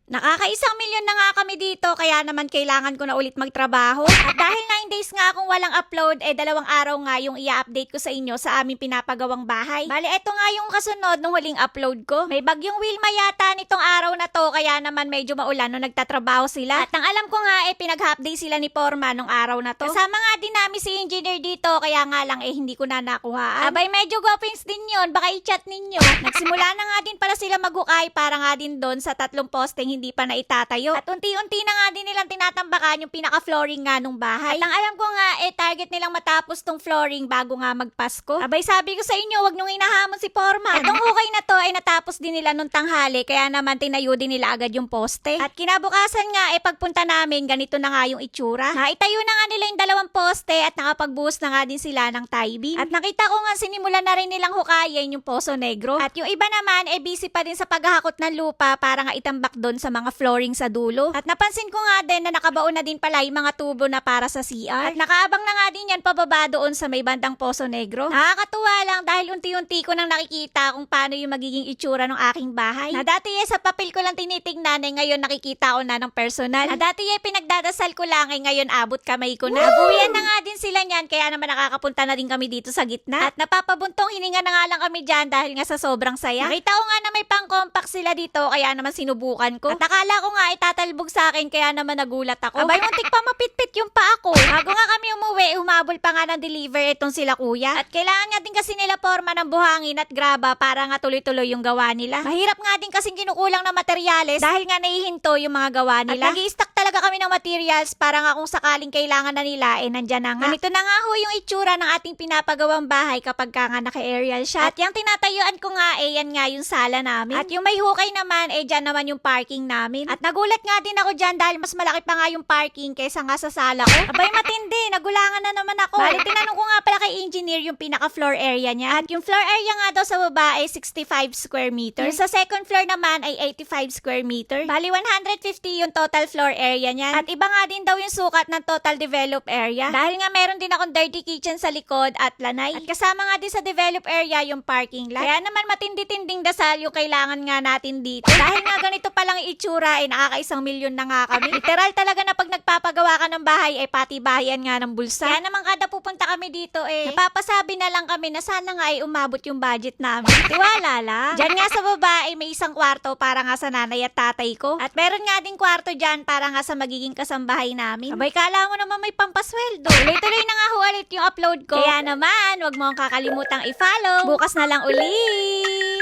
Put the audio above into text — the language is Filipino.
Nakaka-1 milyon na nga kami dito, kaya naman kailangan ko na ulit magtrabaho. At dahil 9 days nga akong walang upload, 2 araw nga yung i-update ko sa inyo sa aming pinapagawang bahay. Bale, eto nga yung kasunod nung huling upload ko. May bagyong Wilma yata nitong araw na to, kaya naman medyo maulan nung nagtatrabaho sila. At ang alam ko nga, pinag-half day sila ni Porma nung araw na to. Kasama nga din namin si engineer dito, kaya nga lang hindi ko na nakuhaan. Abay, medyo gopins din yun, baka i-chat ninyo. Nagsimula na nga din pala sila maghukay para nga din doon sa 3 posting hindi pa na itatayo. At unti-unti na nga din nilang tinatambakan yung pinaka-flooring nga nung bahay. At ang alam ko nga, target nilang matapos tong flooring bago nga magpasko. Abay, sabi ko sa inyo, wag nung inahamon si Porma. Itong hukay na to ay natapos din nila nung tanghali, kaya naman tinayo din nila agad yung poste. At kinabukasan nga, pagpunta namin, ganito na nga yung itsura. Naitayo na nga nila yung 2 poste at nakapagbuhos na nga din sila ng tie beam. At nakita ko nga sinimulan na rin nilang hukayin yung Poso Negro. At yung iba naman, busy pa din sa paghahakot ng lupa para nga itambak doon sa mga flooring sa dulo. At napansin ko nga din na nakabaon na din pala yung mga tubo na para sa CR. At nakaabang na nga din yan pababa doon sa may bandang Poso Negro. Nakakatuwa lang dahil unti-unti ko nang nakikita kung paano yung magiging itsura ng aking bahay. Na dati sa papel ko lang tinitignan, ngayon nakikita ko na ng personal. Na dati pinagdadasal ko lang, ngayon abot kamay ko na. Nabuyan na nga din sila niyan, kaya naman nakakapunta na din kami dito sa gitna. At napapabuntong hininga na nga lang kami dyan dahil nga sa sobrang saya. Nakita ko nga na may pang-compact sila dito, kaya naman sinubukan ko. At akala ko nga tatalbog sa akin, kaya naman nagulat ako. Abay, muntik pa mapitpit yung paa ko. Bago nga kami umuwi, humabol pa nga ng deliver itong sila kuya. At kailangan nga din kasi nila Porma ng buhangin at graba para nga tuloy-tuloy yung gawa nila. Mahirap nga din kasing kinukulang na materyales dahil nga nahihinto yung mga gawa nila. At nag-i-stock talaga kami ng materials para nga kung sakaling kailangan na nila, nandyan na nga. Ganito na nga ho yung itsura ng ating pinapagawang bahay kapag ka nga naka-aerial shot. At yung tinatayuan ko nga, yan nga yung sala namin. At yung may hukay naman, dyan naman yung parking namin. At nagulat nga din ako dyan dahil mas malaki pa nga yung parking kaysa nga sa sala ko. Abay, matindi, nagulangan na naman ako. Bali, tinanong ko nga pala kay engineer yung pinaka-floor area niya. At yung floor area nga daw sa baba ay 65 square meters. Yung sa second floor naman ay 85 square meter. Bali, 150 yung total floor area niyan. At iba nga din daw yung sukat ng total developed area. Dahil nga meron din akong dirty kitchen sa likod at lanay. At kasama nga din sa developed area yung parking lot. Kaya naman matindi-tinding dasal yung kailangan nga natin dito. Dahil nga ganito palang itsura, nakaka-1 milyon na nga kami. Literal talaga na pag nagpapagawa ka ng bahay, pati bahayan nga ng bulsa. Kaya naman kada pupunta kami dito, napapasabi na lang kami na sana nga umabot yung budget namin. Tiwala lang. Diyan nga sa baba may 1 kwarto para nga sa nanay at tatay ko. At meron nga din kwarto dyan para nga sa magiging kasambahay namin. Abay, kala mo naman may pampasweldo. Tuloy-tuloy na nga ulit yung upload ko. Kaya naman, wag mo akong kakalimutang i-follow. Bukas na lang ulit.